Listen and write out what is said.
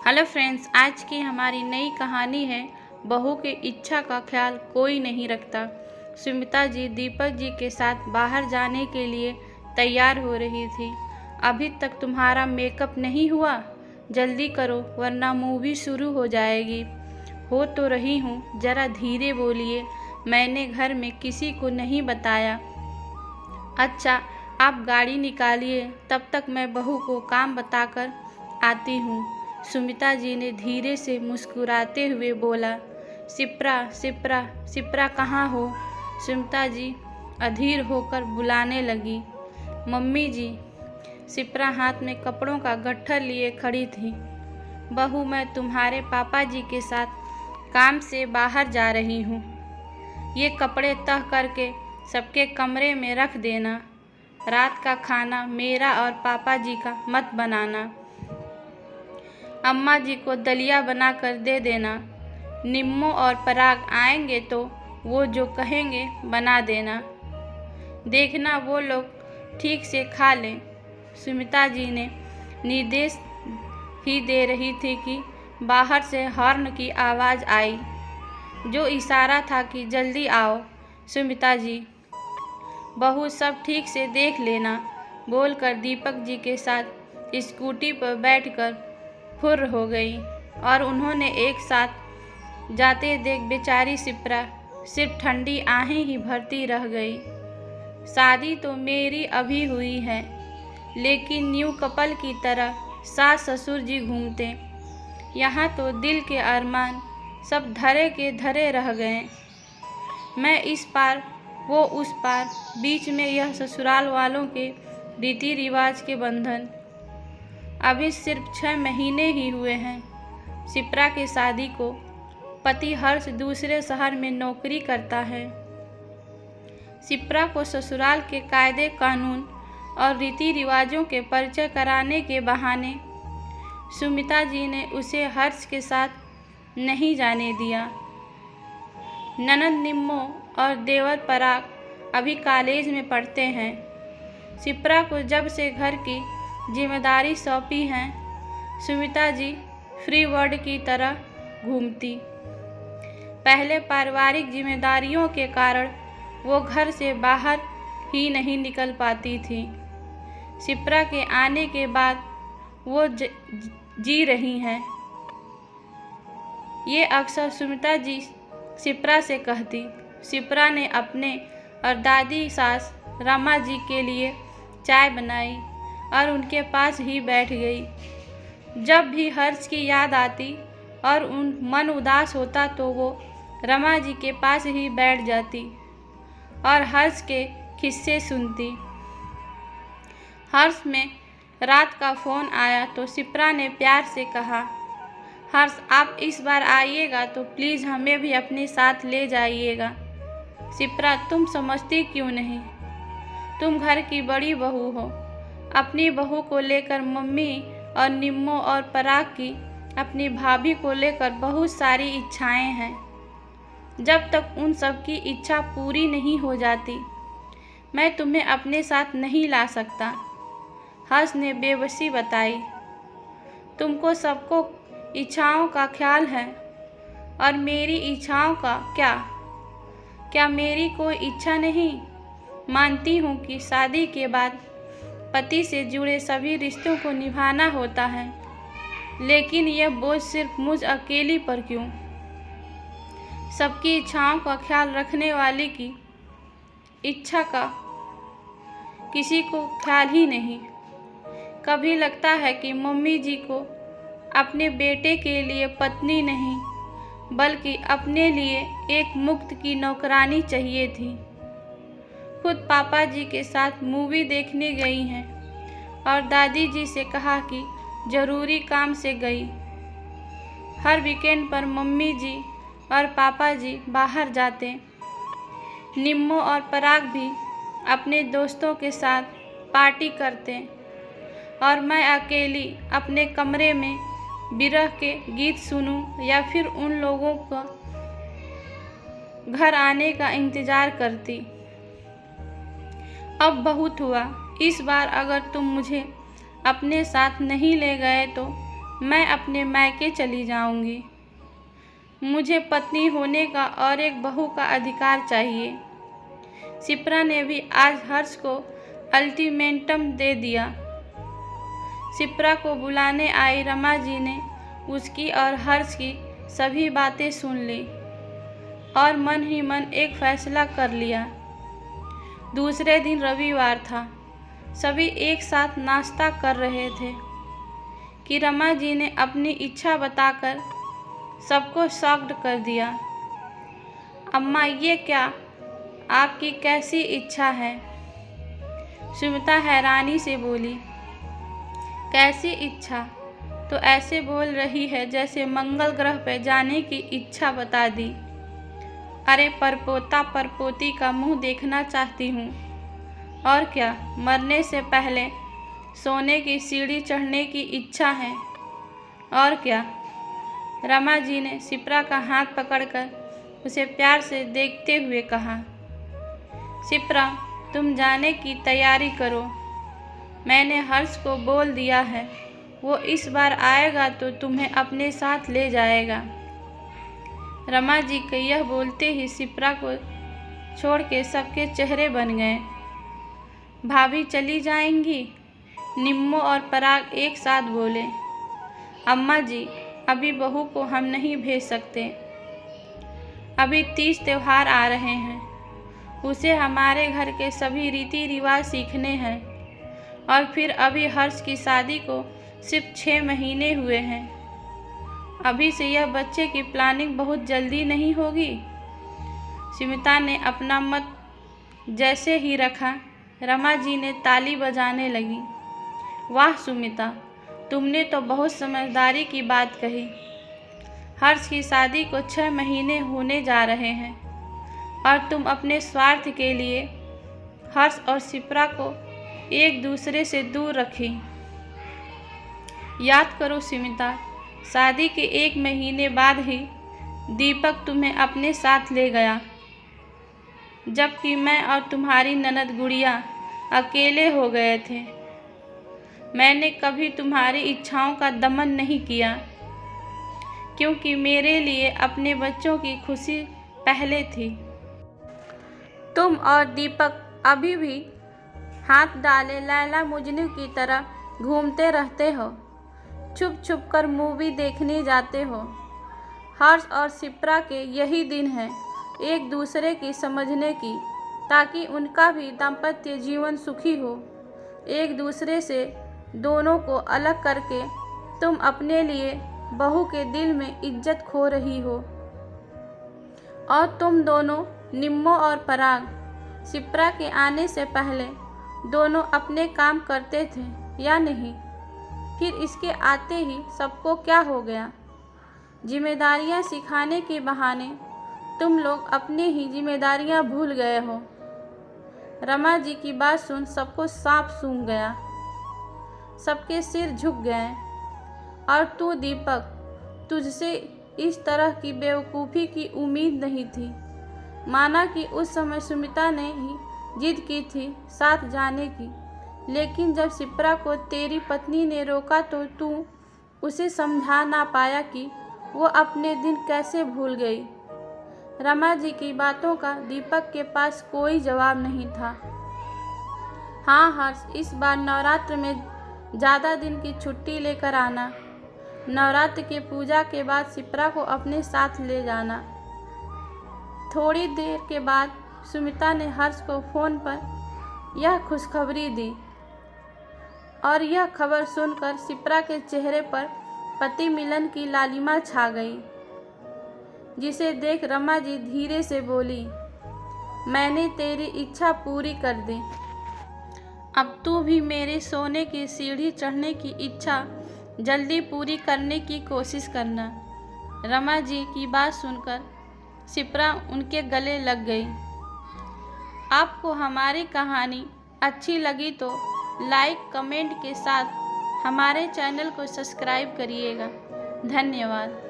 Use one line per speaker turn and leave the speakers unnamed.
Hello friends, आज की हमारी नई कहानी है बहू की इच्छा का ख्याल कोई नहीं रखता। सुमिता जी दीपक जी के साथ बाहर जाने के लिए तैयार हो रही थी। अभी तक तुम्हारा मेकअप नहीं हुआ? जल्दी करो वरना मूवी शुरू हो जाएगी। हो तो रही हूँ, ज़रा धीरे बोलिए, मैंने घर में किसी को नहीं बताया। अच्छा, आप गाड़ी निकालिए, तब तक मैं बहू को काम बताकर आती हूँ। सुमिता जी ने धीरे से मुस्कुराते हुए बोला। शिप्रा, शिप्रा, शिप्रा कहाँ हो? सुमिता जी अधीर होकर बुलाने लगी। मम्मी जी। शिप्रा हाथ में कपड़ों का गट्ठर लिए खड़ी थी। बहू, मैं तुम्हारे पापा जी के साथ काम से बाहर जा रही हूँ। ये कपड़े तह करके सबके कमरे में रख देना। रात का खाना मेरा और पापा जी का मत बनाना। अम्मा जी को दलिया बनाकर दे देना। निम्मो और पराग आएंगे तो वो जो कहेंगे बना देना। देखना वो लोग ठीक से खा लें। सुमिता जी ने निर्देश ही दे रही थी कि बाहर से हॉर्न की आवाज़ आई, जो इशारा था कि जल्दी आओ सुमिता जी। बहू, सब ठीक से देख लेना, बोलकर दीपक जी के साथ स्कूटी पर बैठकर फुर्र हो गई और उन्होंने एक साथ जाते देख बेचारी शिप्रा सिर्फ ठंडी आहें ही भरती रह गई। शादी तो मेरी अभी हुई है, लेकिन न्यू कपल की तरह सास ससुर जी घूमते। यहाँ तो दिल के अरमान सब धरे के धरे रह गए। मैं इस पार वो उस पार, बीच में यह ससुराल वालों के रीति रिवाज के बंधन। अभी सिर्फ 6 महीने ही हुए हैं शिप्रा के शादी को। पति हर्ष दूसरे शहर में नौकरी करता है। शिप्रा को ससुराल के कायदे कानून और रीति रिवाजों के परिचय कराने के बहाने सुमिता जी ने उसे हर्ष के साथ नहीं जाने दिया। ननद निम्मो और देवर पराग अभी कॉलेज में पढ़ते हैं। शिप्रा को जब से घर की जिम्मेदारी सौंपी है, सुमिता जी फ्री बर्ड की तरह घूमती। पहले पारिवारिक जिम्मेदारियों के कारण वो घर से बाहर ही नहीं निकल पाती थी। शिप्रा के आने के बाद वो जी रही हैं। ये अक्सर सुमिता जी शिप्रा से कहती। शिप्रा ने अपने और दादी सास रमा जी के लिए चाय बनाई और उनके पास ही बैठ गई। जब भी हर्ष की याद आती और मन उदास होता तो वो रमा जी के पास ही बैठ जाती और हर्ष के किस्से सुनती। हर्ष में रात का फ़ोन आया तो शिप्रा ने प्यार से कहा, हर्ष आप इस बार आइएगा तो प्लीज़ हमें भी अपने साथ ले जाइएगा। शिप्रा, तुम समझती क्यों नहीं? तुम घर की बड़ी बहू हो। अपनी बहू को लेकर मम्मी और निम्मो और पराग की, अपनी भाभी को लेकर बहुत सारी इच्छाएं हैं। जब तक उन सब की इच्छा पूरी नहीं हो जाती, मैं तुम्हें अपने साथ नहीं ला सकता। हर्ष ने बेबसी बताई। तुमको सबको इच्छाओं का ख्याल है और मेरी इच्छाओं का क्या मेरी कोई इच्छा नहीं? मानती हूँ कि शादी के बाद पति से जुड़े सभी रिश्तों को निभाना होता है, लेकिन यह बोझ सिर्फ मुझ अकेली पर क्यों? सबकी इच्छाओं का ख्याल रखने वाले की इच्छा का किसी को ख्याल ही नहीं। कभी लगता है कि मम्मी जी को अपने बेटे के लिए पत्नी नहीं, बल्कि अपने लिए एक मुक्त की नौकरानी चाहिए थी। खुद पापा जी के साथ मूवी देखने गई हैं और दादी जी से कहा कि ज़रूरी काम से गई। हर वीकेंड पर मम्मी जी और पापा जी बाहर जाते। निम्मो और पराग भी अपने दोस्तों के साथ पार्टी करते और मैं अकेली अपने कमरे में विरह के गीत सुनूं या फिर उन लोगों का घर आने का इंतज़ार करती। अब बहुत हुआ, इस बार अगर तुम मुझे अपने साथ नहीं ले गए तो मैं अपने मायके चली जाऊंगी। मुझे पत्नी होने का और एक बहू का अधिकार चाहिए। शिप्रा ने भी आज हर्ष को अल्टीमेटम दे दिया। शिप्रा को बुलाने आई रमा जी ने उसकी और हर्ष की सभी बातें सुन ली और मन ही मन एक फैसला कर लिया। दूसरे दिन रविवार था। सभी एक साथ नाश्ता कर रहे थे कि रमा जी ने अपनी इच्छा बताकर सबको शॉक्ड कर दिया। अम्मा, ये क्या? आपकी कैसी इच्छा है? सुमिता हैरानी से बोली। कैसी इच्छा? तो ऐसे बोल रही है जैसे मंगल ग्रह पर जाने की इच्छा बता दी। अरे परपोता परपोती का मुंह देखना चाहती हूँ। और क्या, मरने से पहले सोने की सीढ़ी चढ़ने की इच्छा है। और क्या? रमा जी ने शिप्रा का हाथ पकड़कर उसे प्यार से देखते हुए कहा। शिप्रा, तुम जाने की तैयारी करो। मैंने हर्ष को बोल दिया है, वो इस बार आएगा तो तुम्हें अपने साथ ले जाएगा। रमा जी के यह बोलते ही शिप्रा को छोड़ के सबके चेहरे बन गए। भाभी चली जाएंगी? निम्मो और पराग एक साथ बोले। अम्मा जी, अभी बहू को हम नहीं भेज सकते। अभी 30 त्योहार आ रहे हैं। उसे हमारे घर के सभी रीति रिवाज सीखने हैं और फिर अभी हर्ष की शादी को सिर्फ 6 महीने हुए हैं। अभी से यह बच्चे की प्लानिंग बहुत जल्दी नहीं होगी। सुमिता ने अपना मत जैसे ही रखा, रमा जी ने ताली बजाने लगी। वाह सुमिता, तुमने तो बहुत समझदारी की बात कही। हर्ष की शादी को 6 महीने होने जा रहे हैं और तुम अपने स्वार्थ के लिए हर्ष और शिप्रा को एक दूसरे से दूर रखी। याद करो सुमिता, शादी के 1 महीने बाद ही दीपक तुम्हें अपने साथ ले गया, जबकि मैं और तुम्हारी ननद गुड़िया अकेले हो गए थे। मैंने कभी तुम्हारी इच्छाओं का दमन नहीं किया, क्योंकि मेरे लिए अपने बच्चों की खुशी पहले थी। तुम और दीपक अभी भी हाथ डाले लैला मजनू की तरह घूमते रहते हो, छुप छुप कर मूवी देखने जाते हो। हर्ष और शिप्रा के यही दिन है एक दूसरे की समझने की, ताकि उनका भी दाम्पत्य जीवन सुखी हो। एक दूसरे से दोनों को अलग करके तुम अपने लिए बहू के दिल में इज्जत खो रही हो। और तुम दोनों, निम्मो और पराग, शिप्रा के आने से पहले दोनों अपने काम करते थे या नहीं? फिर इसके आते ही सबको क्या हो गया? जिम्मेदारियां सिखाने के बहाने तुम लोग अपनी ही जिम्मेदारियां भूल गए हो। रमा जी की बात सुन सबको सांप सूंघ गया, सबके सिर झुक गए। और तू दीपक, तुझसे इस तरह की बेवकूफ़ी की उम्मीद नहीं थी। माना कि उस समय सुमिता ने ही जिद की थी साथ जाने की, लेकिन जब शिप्रा को तेरी पत्नी ने रोका तो तू उसे समझा ना पाया कि वो अपने दिन कैसे भूल गई। रमा जी की बातों का दीपक के पास कोई जवाब नहीं था। हाँ हर्ष, इस बार नवरात्र में ज़्यादा दिन की छुट्टी लेकर आना। नवरात्र की पूजा के बाद शिप्रा को अपने साथ ले जाना। थोड़ी देर के बाद सुमिता ने हर्ष को फ़ोन पर यह खुशखबरी दी और यह खबर सुनकर शिप्रा के चेहरे पर पति मिलन की लालिमा छा गई, जिसे देख रमा जी धीरे से बोली, मैंने तेरी इच्छा पूरी कर दी। अब तू भी मेरे सोने की सीढ़ी चढ़ने की इच्छा जल्दी पूरी करने की कोशिश करना। रमा जी की बात सुनकर शिप्रा उनके गले लग गई। आपको हमारी कहानी अच्छी लगी तो लाइक कमेंट के साथ हमारे चैनल को सब्सक्राइब करिएगा। धन्यवाद।